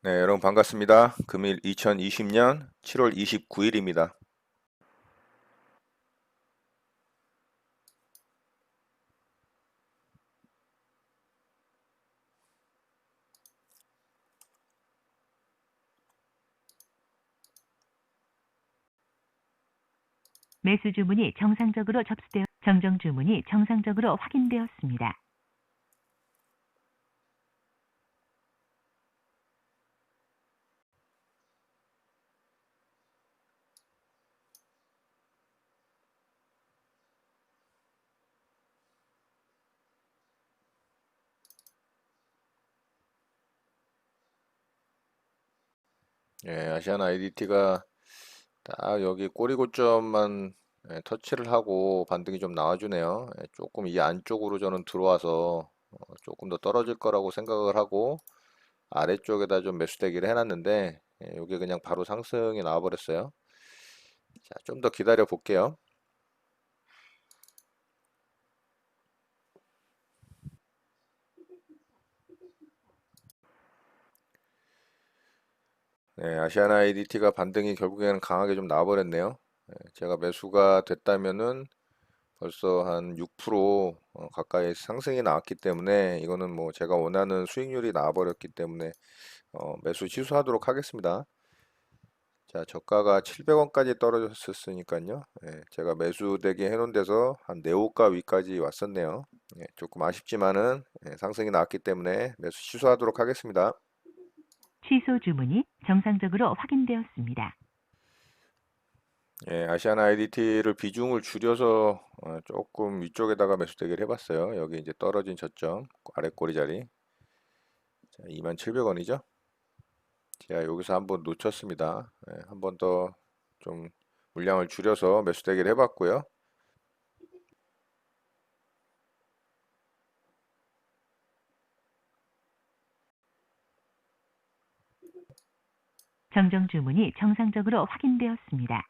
네, 여러분 반갑습니다. 금일 2020년 7월 29일입니다. 매수 주문이 정상적으로 접수되어 정정 주문이 정상적으로 확인되었습니다. 아시안 IDT가 딱 여기 꼬리 고점만 터치를 하고 반등이 좀 나와주네요. 조금 이 안쪽으로 저는 들어와서 조금 더 떨어질 거라고 생각을 하고 아래쪽에다 좀 매수 대기를 해놨는데 여기 그냥 바로 상승이 나와버렸어요. 자, 좀 더 기다려 볼게요. 네, 아시안 IDT가 반등이 결국에는 강하게 좀 나와버렸네요. 제가 매수가 됐다면은 벌써 한 6% 가까이 상승이 나왔기 때문에 이거는 뭐 제가 원하는 수익률이 나와버렸기 때문에 매수 취소하도록 하겠습니다. 자, 저가가 700원까지 떨어졌었으니까요. 제가 매수 대기 해놓은 데서 한 네오가 위까지 왔었네요. 조금 아쉽지만은 상승이 나왔기 때문에 매수 취소하도록 하겠습니다. 취소 주문이 정상적으로 확인되었습니다. 아시안 IDT를 비중을 줄여서 조금 위쪽에다가 매수 대기를 해봤어요. 여기 이제 떨어진 저점 아래 꼬리 자리. 자, 27,000원이죠. 제가 여기서 한번 놓쳤습니다. 한 번 더 좀 물량을 줄여서 매수 대기를 해봤고요. 정정 주문이 정상적으로 확인되었습니다.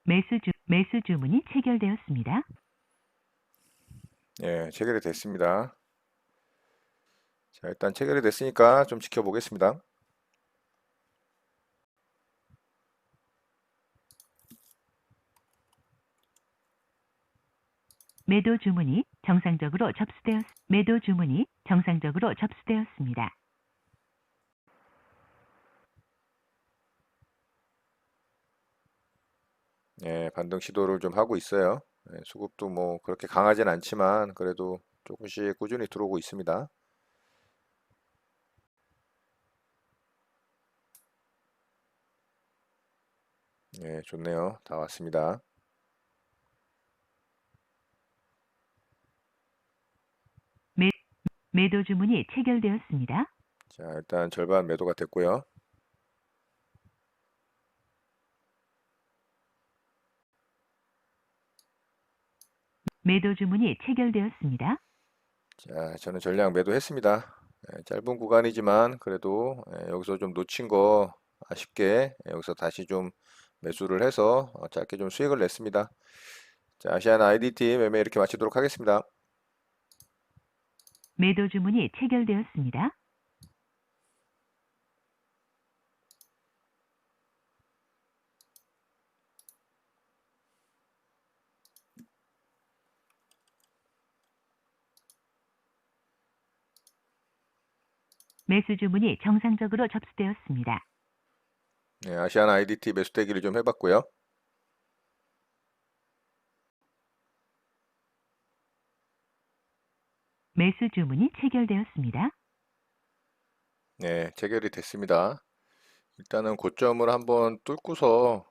매수 주문이 체결되었습니다. 체결이 됐습니다. 자, 일단 체결이 됐으니까 좀 지켜보겠습니다. 매도 주문이 정상적으로 접수되었습니다. 반등 시도를 좀 하고 있어요. 수급도 뭐 그렇게 강하진 않지만 그래도 조금씩 꾸준히 들어오고 있습니다. 좋네요. 다 왔습니다. 매도 주문이 체결되었습니다. 자, 일단 절반 매도가 됐고요. 매도 주문이 체결되었습니다. 자, 저는 전량 매도했습니다. 짧은 구간이지만 그래도 여기서 좀 놓친 거 아쉽게 여기서 다시 좀 매수를 해서 짧게 좀 수익을 냈습니다. 자, 아시안 IDT 매매 이렇게 마치도록 하겠습니다. 매도 주문이 체결되었습니다. 매수 주문이 정상적으로 접수되었습니다. 아시안 IDT 매수 대기를 좀 해봤고요. 매수 주문이 체결되었습니다. 체결이 됐습니다. 일단은 고점을 한번 뚫고서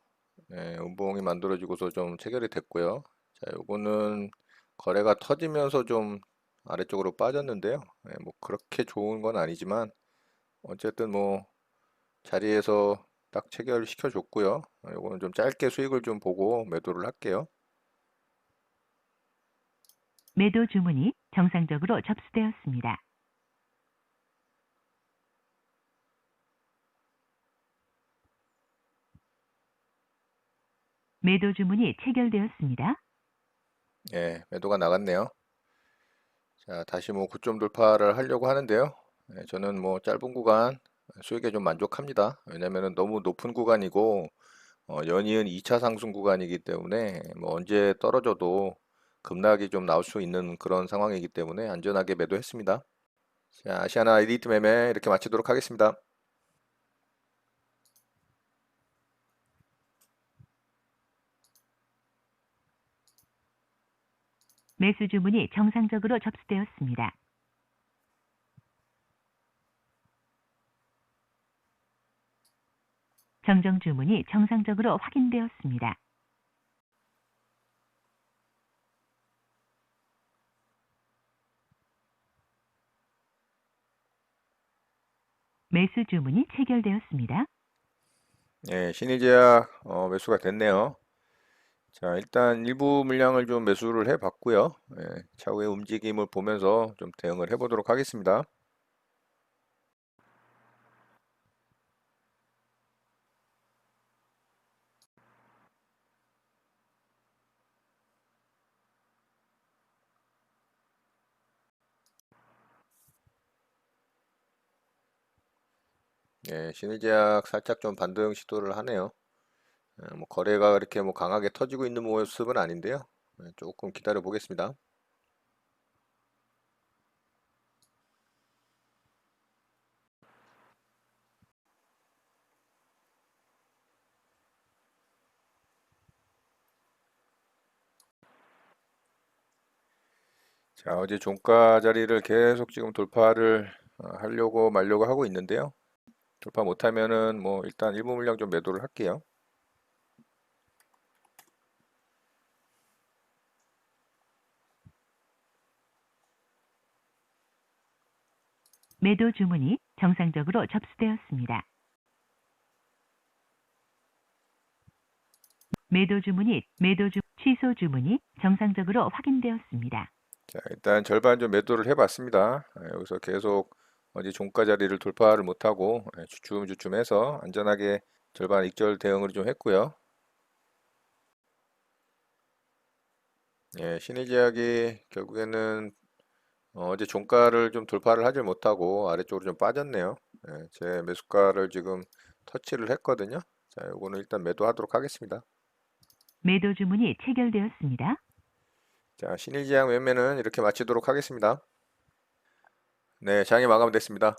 음봉이 만들어지고서 좀 체결이 됐고요. 자, 요거는 거래가 터지면서 좀 아래쪽으로 빠졌는데요. 뭐 그렇게 좋은 건 아니지만 어쨌든 뭐 자리에서 딱 체결시켜 줬고요. 요거는 좀 짧게 수익을 좀 보고 매도를 할게요. 매도 주문이 정상적으로 접수되었습니다. 매도 주문이 체결되었습니다. 예, 매도가 나갔네요. 자, 다시 뭐 고점 돌파를 하려고 하는데요. 예, 저는 뭐 짧은 구간 수익에 좀 만족합니다. 왜냐면은 너무 높은 구간이고 연이은 2차 상승 구간이기 때문에 뭐 언제 떨어져도 급락이 좀 나올 수 있는 그런 상황이기 때문에 안전하게 매도했습니다. 자, 아시아나 이디트 매매 이렇게 마치도록 하겠습니다. 매수 주문이 정상적으로 접수되었습니다. 정정 주문이 정상적으로 확인되었습니다. 매수 주문이 체결되었습니다. 예, 신일제약 매수가 됐네요. 자, 일단 일부 물량을 좀 매수를 해 봤고요. 예, 차후의 움직임을 보면서 좀 대응을 해 보도록 하겠습니다. 예, 신일제약 살짝 좀 반등 시도를 하네요. 뭐 거래가 이렇게 뭐 강하게 터지고 있는 모습은 아닌데요. 조금 기다려 보겠습니다. 자, 어제 종가 자리를 계속 지금 돌파를 하려고 말려고 하고 있는데요. 돌파 못하면은 뭐 일단 일부 물량 좀 매도를 할게요. 매도 주문이 정상적으로 접수되었습니다. 취소 주문이 정상적으로 확인되었습니다. 자, 일단 절반 좀 매도를 해봤습니다. 여기서 계속 어제 종가 자리를 돌파를 못하고 주춤주춤 해서 안전하게 절반 익절 대응을 좀 했고요. 예, 신의제약이 결국에는 어제 종가를 좀 돌파를 하지 못하고 아래쪽으로 좀 빠졌네요. 제 매수가를 지금 터치를 했거든요. 자, 요거는 일단 매도하도록 하겠습니다. 매도 주문이 체결되었습니다. 자, 신일제약 매매는 이렇게 마치도록 하겠습니다. 네, 장이 마감됐습니다.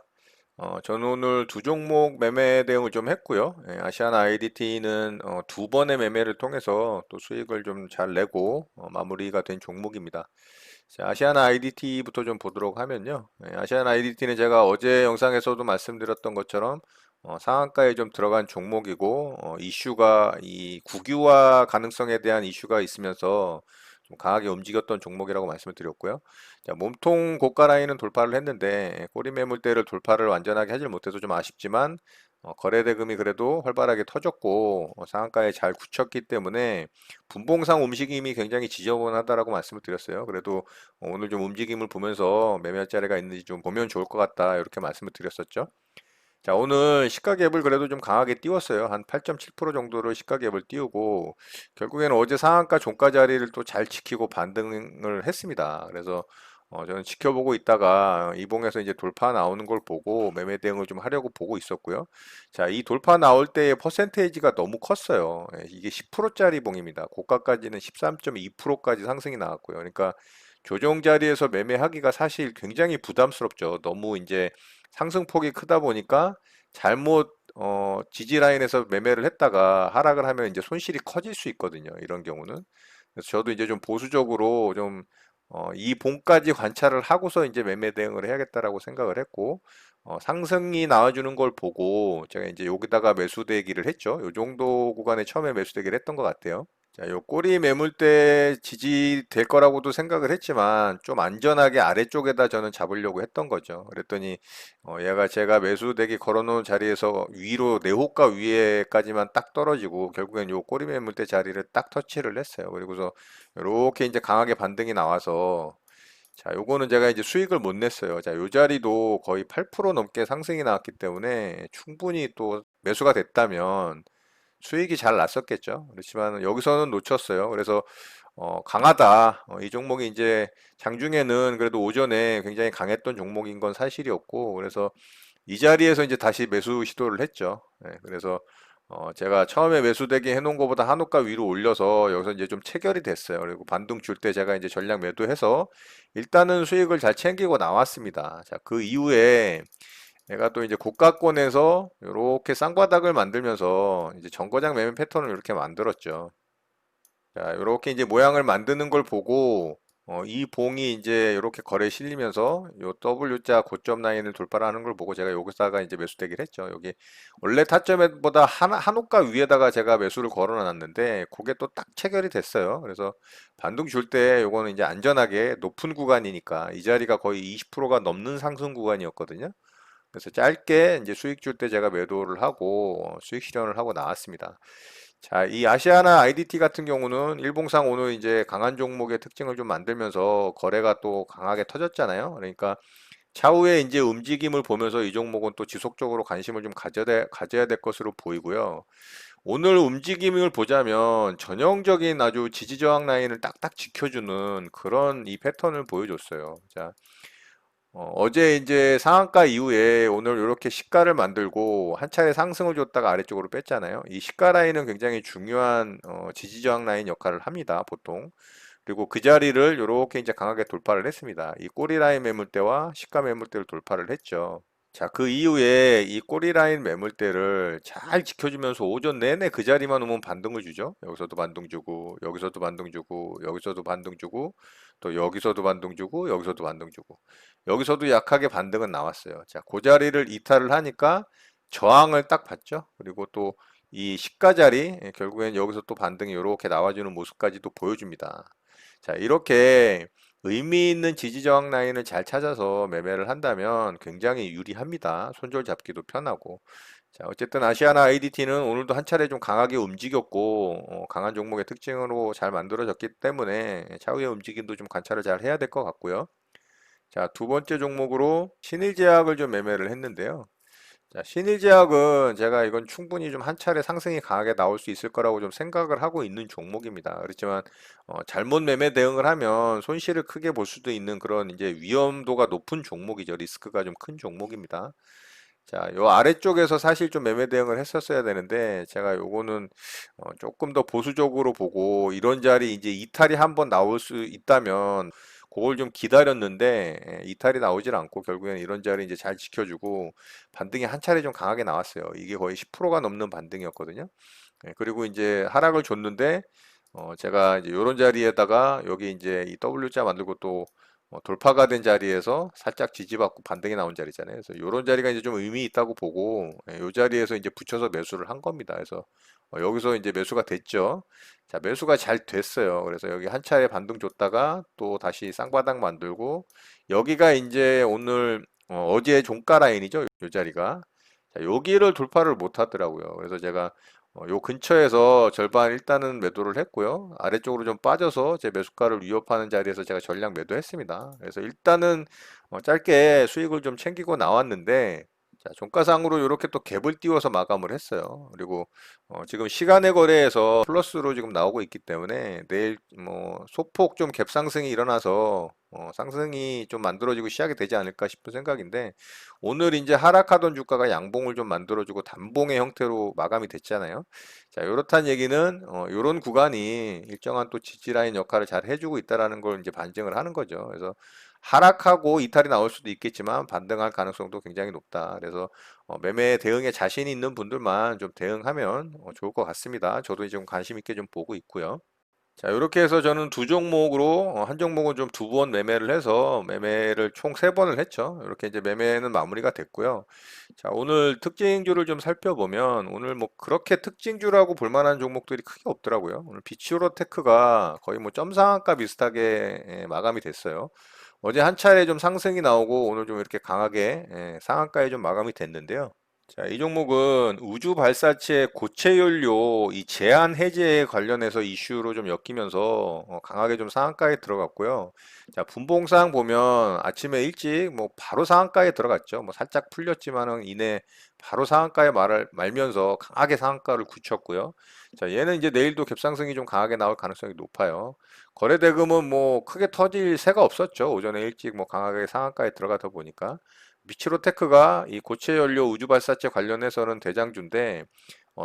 저는 오늘 두 종목 매매 대응을 좀 했고요. 아시아나 IDT는 두 번의 매매를 통해서 또 수익을 좀 잘 내고 마무리가 된 종목입니다. 자, 아시아나 IDT부터 좀 보도록 하면요. 아시아나 IDT는 제가 어제 영상에서도 말씀드렸던 것처럼 상한가에 좀 들어간 종목이고 이슈가 이 국유화 가능성에 대한 이슈가 있으면서 좀 강하게 움직였던 종목이라고 말씀을 드렸고요. 자, 몸통 고가 라인은 돌파를 했는데 꼬리 매물대를 돌파를 완전하게 하질 못해서 좀 아쉽지만 거래 대금이 그래도 활발하게 터졌고 상한가에 잘 굳혔기 때문에 분봉상 움직임이 굉장히 지저분하다라고 말씀을 드렸어요. 그래도 오늘 좀 움직임을 보면서 매매할 자리가 있는지 좀 보면 좋을 것 같다 이렇게 말씀을 드렸었죠. 자, 오늘 시가갭을 그래도 좀 강하게 띄웠어요. 한 8.7% 정도로 시가갭을 띄우고 결국에는 어제 상한가 종가 자리를 또 잘 지키고 반등을 했습니다. 그래서 저는 지켜보고 있다가 이봉에서 이제 돌파 나오는 걸 보고 매매 대응을 좀 하려고 보고 있었고요. 자, 이 돌파 나올 때의 퍼센테이지가 너무 컸어요. 이게 10%짜리 봉입니다. 고가까지는 13.2%까지 상승이 나왔고요. 그러니까 조정 자리에서 매매하기가 사실 굉장히 부담스럽죠. 너무 이제 상승폭이 크다 보니까 잘못 지지 라인에서 매매를 했다가 하락을 하면 이제 손실이 커질 수 있거든요. 이런 경우는. 그래서 저도 이제 좀 보수적으로 좀 이 봉까지 관찰을 하고서 이제 매매 대응을 해야겠다라고 생각을 했고 상승이 나와주는 걸 보고 제가 이제 여기다가 매수 대기를 했죠. 요 정도 구간에 처음에 매수 대기를 했던 것 같아요. 자, 요 꼬리 매물대 지지될 거라고도 생각을 했지만 좀 안전하게 아래쪽에다 저는 잡으려고 했던 거죠. 그랬더니 얘가 제가 매수대기 걸어놓은 자리에서 위로 내호가 위에까지만 딱 떨어지고 결국엔 요 꼬리 매물대 자리를 딱 터치를 했어요. 그리고서 이렇게 이제 강하게 반등이 나와서 자, 요거는 제가 이제 수익을 못 냈어요. 자, 요 자리도 거의 8% 넘게 상승이 나왔기 때문에 충분히 또 매수가 됐다면 수익이 잘 났었겠죠. 그렇지만 여기서는 놓쳤어요. 그래서 강하다. 이 종목이 이제 장중에는 그래도 오전에 굉장히 강했던 종목인 건 사실이었고, 그래서 이 자리에서 이제 다시 매수 시도를 했죠. 그래서 제가 처음에 매수되기 해놓은 것보다 한호가 위로 올려서 여기서 이제 좀 체결이 됐어요. 그리고 반등 줄 때 제가 이제 전략 매도해서 일단은 수익을 잘 챙기고 나왔습니다. 자, 그 이후에 내가 또 이제 고가권에서 이렇게 쌍바닥을 만들면서 이제 정거장 매매 패턴을 이렇게 만들었죠. 자, 이렇게 이제 모양을 만드는 걸 보고 이 봉이 이제 이렇게 거래에 실리면서 요 W자 고점 라인을 돌파하는 걸 보고 제가 여기다가 이제 매수 대기를 했죠. 여기 원래 타점보다 한 호가 위에다가 제가 매수를 걸어 놨는데 그게 또 딱 체결이 됐어요. 그래서 반등 줄 때 요거는 이제 안전하게 높은 구간이니까 이 자리가 거의 20%가 넘는 상승 구간이었거든요. 그래서 짧게 이제 수익 줄 때 제가 매도를 하고 수익 실현을 하고 나왔습니다. 자, 이 아시아나 IDT 같은 경우는 일봉상 오늘 이제 강한 종목의 특징을 좀 만들면서 거래가 또 강하게 터졌잖아요. 그러니까 차후에 이제 움직임을 보면서 이 종목은 또 지속적으로 관심을 좀 가져야 될 것으로 보이고요. 오늘 움직임을 보자면 전형적인 아주 지지저항 라인을 딱딱 지켜주는 그런 이 패턴을 보여줬어요. 자, 어제 이제 상한가 이후에 오늘 이렇게 시가를 만들고 한 차례 상승을 줬다가 아래쪽으로 뺐잖아요. 이 시가 라인은 굉장히 중요한 지지 저항 라인 역할을 합니다, 보통. 그리고 그 자리를 이렇게 이제 강하게 돌파를 했습니다. 이 꼬리 라인 매물대와 시가 매물대를 돌파를 했죠. 자, 그 이후에 이 꼬리 라인 매물대를 잘 지켜주면서 오전 내내 그 자리만 오면 반등을 주죠. 여기서도 반등 주고, 여기서도 반등 주고, 여기서도 반등 주고, 또 여기서도 반등 주고, 여기서도 반등 주고, 여기서도 약하게 반등은 나왔어요. 자, 그 자리를 이탈을 하니까 저항을 딱 봤죠. 그리고 또 이 시가 자리, 결국엔 여기서 또 반등이 이렇게 나와주는 모습까지도 보여줍니다. 자, 이렇게 의미 있는 지지 저항 라인을 잘 찾아서 매매를 한다면 굉장히 유리합니다. 손절 잡기도 편하고. 자, 어쨌든 아시아나 IDT는 오늘도 한 차례 좀 강하게 움직였고, 강한 종목의 특징으로 잘 만들어졌기 때문에 차후의 움직임도 좀 관찰을 잘 해야 될 것 같고요. 자, 두 번째 종목으로 신일제약을 좀 매매를 했는데요. 자, 신일제약은 제가 이건 충분히 좀 한 차례 상승이 강하게 나올 수 있을 거라고 좀 생각을 하고 있는 종목입니다. 그렇지만 잘못 매매 대응을 하면 손실을 크게 볼 수도 있는 그런 이제 위험도가 높은 종목이죠. 리스크가 좀 큰 종목입니다. 자, 요 아래쪽에서 사실 좀 매매 대응을 했었어야 되는데 제가 요거는 조금 더 보수적으로 보고 이런 자리 이제 이탈이 한번 나올 수 있다면 그걸 좀 기다렸는데 이탈이 나오질 않고 결국에는 이런 자리 이제 잘 지켜주고 반등이 한 차례 좀 강하게 나왔어요. 이게 거의 10%가 넘는 반등이었거든요. 그리고 이제 하락을 줬는데 제가 이제 요런 자리에다가 여기 이제 이 W자 만들고 또 돌파가 된 자리에서 살짝 지지받고 반등이 나온 자리잖아요. 그래서 요런 자리가 이제 좀 의미 있다고 보고 요 자리에서 이제 붙여서 매수를 한 겁니다. 그래서 여기서 이제 매수가 됐죠. 자, 매수가 잘 됐어요. 그래서 여기 한 차례 반등 줬다가 또 다시 쌍바닥 만들고 여기가 이제 오늘 어제 종가 라인이죠. 요 자리가. 자, 여기를 돌파를 못 하더라고요. 그래서 제가 요 근처에서 절반 일단은 매도를 했고요. 아래쪽으로 좀 빠져서 제 매수가를 위협하는 자리에서 제가 전량 매도했습니다. 그래서 일단은 짧게 수익을 좀 챙기고 나왔는데 자, 종가상으로 이렇게 또 갭을 띄워서 마감을 했어요. 그리고 지금 시간의 거래에서 플러스로 지금 나오고 있기 때문에 내일 뭐 소폭 좀 갭 상승이 일어나서 상승이 좀 만들어지고 시작이 되지 않을까 싶은 생각인데 오늘 이제 하락하던 주가가 양봉을 좀 만들어주고 단봉의 형태로 마감이 됐잖아요. 자, 이렇단 얘기는 이런 구간이 일정한 또 지지라인 역할을 잘 해주고 있다라는 걸 이제 반증을 하는 거죠. 그래서 하락하고 이탈이 나올 수도 있겠지만 반등할 가능성도 굉장히 높다. 그래서 매매 대응에 자신이 있는 분들만 좀 대응하면 좋을 것 같습니다. 저도 이제 좀 관심 있게 좀 보고 있고요. 자, 이렇게 해서 저는 두 종목으로 한 종목은 좀 두 번 매매를 해서 매매를 총 세 번을 했죠. 이렇게 이제 매매는 마무리가 됐고요. 자, 오늘 특징주를 좀 살펴보면 오늘 뭐 그렇게 특징주라고 볼 만한 종목들이 크게 없더라고요. 오늘 비추로테크가 거의 뭐 점상한가 비슷하게 마감이 됐어요. 어제 한 차례 좀 상승이 나오고 오늘 좀 이렇게 강하게 상한가에 좀 마감이 됐는데요. 자, 이 종목은 우주 발사체 고체 연료 이 제한 해제에 관련해서 이슈로 좀 엮이면서 강하게 좀 상한가에 들어갔고요. 자, 분봉상 보면 아침에 일찍 뭐 바로 상한가에 들어갔죠. 뭐 살짝 풀렸지만은 이내 바로 상한가에 말면서 강하게 상한가를 굳혔고요. 자, 얘는 이제 내일도 갭상승이 좀 강하게 나올 가능성이 높아요. 거래대금은 뭐 크게 터질 새가 없었죠. 오전에 일찍 뭐 강하게 상한가에 들어가다 보니까. 미치로테크가 이 고체 연료 우주 발사체 관련해서는 대장주인데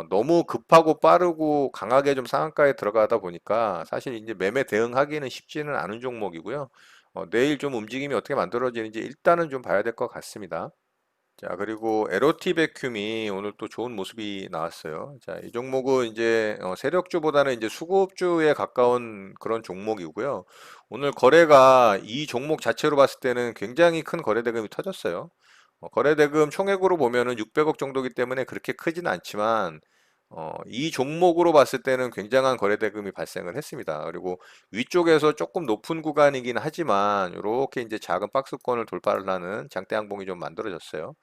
너무 급하고 빠르고 강하게 좀 상한가에 들어가다 보니까 사실 이제 매매 대응하기는 쉽지는 않은 종목이고요. 내일 좀 움직임이 어떻게 만들어지는지 일단은 좀 봐야 될 것 같습니다. 자, 그리고 LOT 베큐미 오늘 또 좋은 모습이 나왔어요. 자, 이 종목은 이제 세력주보다는 이제 수급주에 가까운 그런 종목이고요. 오늘 거래가 이 종목 자체로 봤을 때는 굉장히 큰 거래 대금이 터졌어요. 거래 대금 총액으로 보면은 600억 정도이기 때문에 그렇게 크지는 않지만 이 종목으로 봤을 때는 굉장한 거래 대금이 발생을 했습니다. 그리고 위쪽에서 조금 높은 구간이긴 하지만 이렇게 이제 작은 박스권을 돌파를 하는 장대 양봉이 좀 만들어졌어요.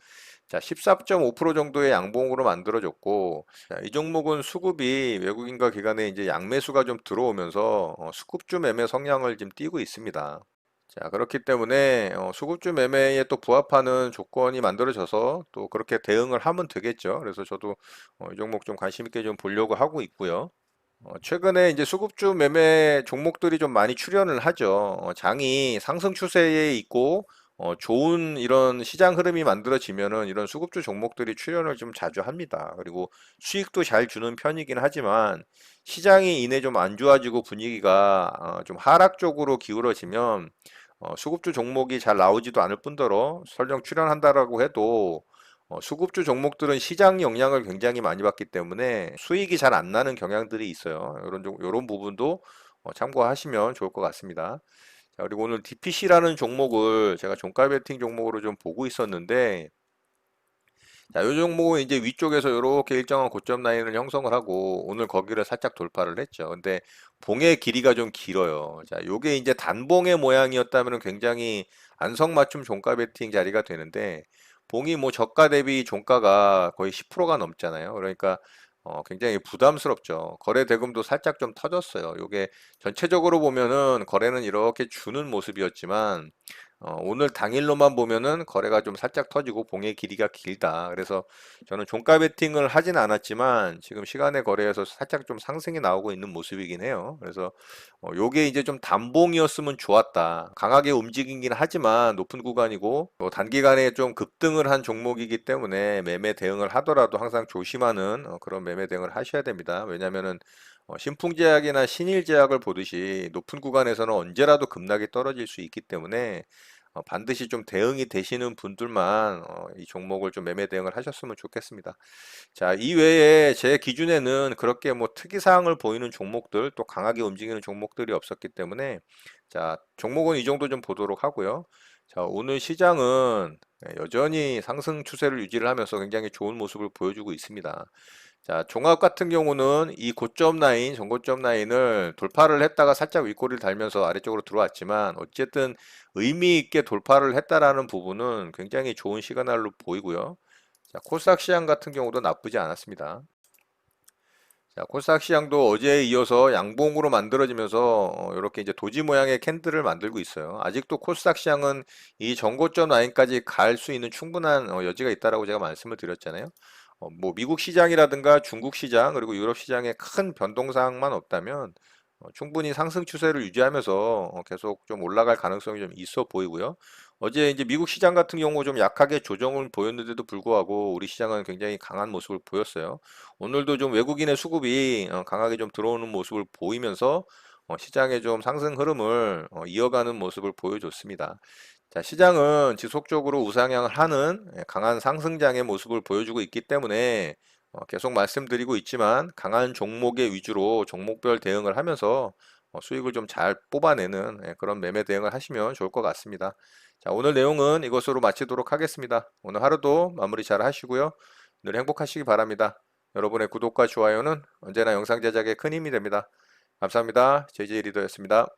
자, 14.5% 정도의 양봉으로 만들어졌고, 자, 이 종목은 수급이 외국인과 기관에 이제 양매수가 좀 들어오면서 수급주 매매 성향을 지금 띠고 있습니다. 자, 그렇기 때문에 수급주 매매에 또 부합하는 조건이 만들어져서 또 그렇게 대응을 하면 되겠죠. 그래서 저도 이 종목 좀 관심 있게 좀 보려고 하고 있고요. 최근에 이제 수급주 매매 종목들이 좀 많이 출현을 하죠. 장이 상승 추세에 있고, 좋은 이런 시장 흐름이 만들어지면은 이런 수급주 종목들이 출현을 좀 자주 합니다. 그리고 수익도 잘 주는 편이긴 하지만 시장이 이내 좀 안 좋아지고 분위기가 좀 하락 쪽으로 기울어지면 수급주 종목이 잘 나오지도 않을 뿐더러 설령 출현한다라고 해도 수급주 종목들은 시장 영향을 굉장히 많이 받기 때문에 수익이 잘 안 나는 경향들이 있어요. 이런 부분도 참고하시면 좋을 것 같습니다. 자, 그리고 오늘 DPC라는 종목을 제가 종가 베팅 종목으로 좀 보고 있었는데, 자, 이 종목은 이제 위쪽에서 이렇게 일정한 고점 라인을 형성을 하고 오늘 거기를 살짝 돌파를 했죠. 근데 봉의 길이가 좀 길어요. 자, 요게 이제 단봉의 모양이었다면 굉장히 안성맞춤 종가 베팅 자리가 되는데 봉이 뭐 저가 대비 종가가 거의 10%가 넘잖아요. 그러니까 굉장히 부담스럽죠. 거래 대금도 살짝 좀 터졌어요. 요게 전체적으로 보면은 거래는 이렇게 주는 모습이었지만 오늘 당일로만 보면은 거래가 좀 살짝 터지고 봉의 길이가 길다. 그래서 저는 종가 베팅을 하진 않았지만 지금 시간의 거래에서 살짝 좀 상승이 나오고 있는 모습이긴 해요. 그래서 요게 이제 좀 단봉이었으면 좋았다. 강하게 움직이긴 하지만 높은 구간이고 또 단기간에 좀 급등을 한 종목이기 때문에 매매 대응을 하더라도 항상 조심하는 그런 매매 대응을 하셔야 됩니다. 왜냐면은 신풍제약이나 신일제약을 보듯이 높은 구간에서는 언제라도 급락이 떨어질 수 있기 때문에 반드시 좀 대응이 되시는 분들만 이 종목을 좀 매매 대응을 하셨으면 좋겠습니다. 자, 이외에 제 기준에는 그렇게 뭐 특이사항을 보이는 종목들 또 강하게 움직이는 종목들이 없었기 때문에 자, 종목은 이 정도 좀 보도록 하고요. 자, 오늘 시장은 여전히 상승 추세를 유지를 하면서 굉장히 좋은 모습을 보여주고 있습니다. 자, 종합 같은 경우는 이 고점 라인, 전고점 라인을 돌파를 했다가 살짝 윗꼬리를 달면서 아래쪽으로 들어왔지만 어쨌든 의미 있게 돌파를 했다라는 부분은 굉장히 좋은 시그널로 보이고요. 자, 코스닥 시장 같은 경우도 나쁘지 않았습니다. 자, 코스닥 시장도 어제에 이어서 양봉으로 만들어지면서 이렇게 이제 도지 모양의 캔들을 만들고 있어요. 아직도 코스닥 시장은 이 전고점 라인까지 갈 수 있는 충분한 여지가 있다라고 제가 말씀을 드렸잖아요. 뭐 미국 시장이라든가 중국 시장 그리고 유럽 시장에 큰 변동사항만 없다면 충분히 상승 추세를 유지하면서 계속 좀 올라갈 가능성이 좀 있어 보이고요. 어제 이제 미국 시장 같은 경우 좀 약하게 조정을 보였는데도 불구하고 우리 시장은 굉장히 강한 모습을 보였어요. 오늘도 좀 외국인의 수급이 강하게 좀 들어오는 모습을 보이면서 시장의 좀 상승 흐름을 이어가는 모습을 보여줬습니다. 자, 시장은 지속적으로 우상향을 하는 강한 상승장의 모습을 보여주고 있기 때문에 계속 말씀드리고 있지만 강한 종목의 위주로 종목별 대응을 하면서 수익을 좀 잘 뽑아내는 그런 매매 대응을 하시면 좋을 것 같습니다. 자, 오늘 내용은 이것으로 마치도록 하겠습니다. 오늘 하루도 마무리 잘 하시고요. 늘 행복하시기 바랍니다. 여러분의 구독과 좋아요는 언제나 영상 제작에 큰 힘이 됩니다. 감사합니다. 제이제이 리더였습니다.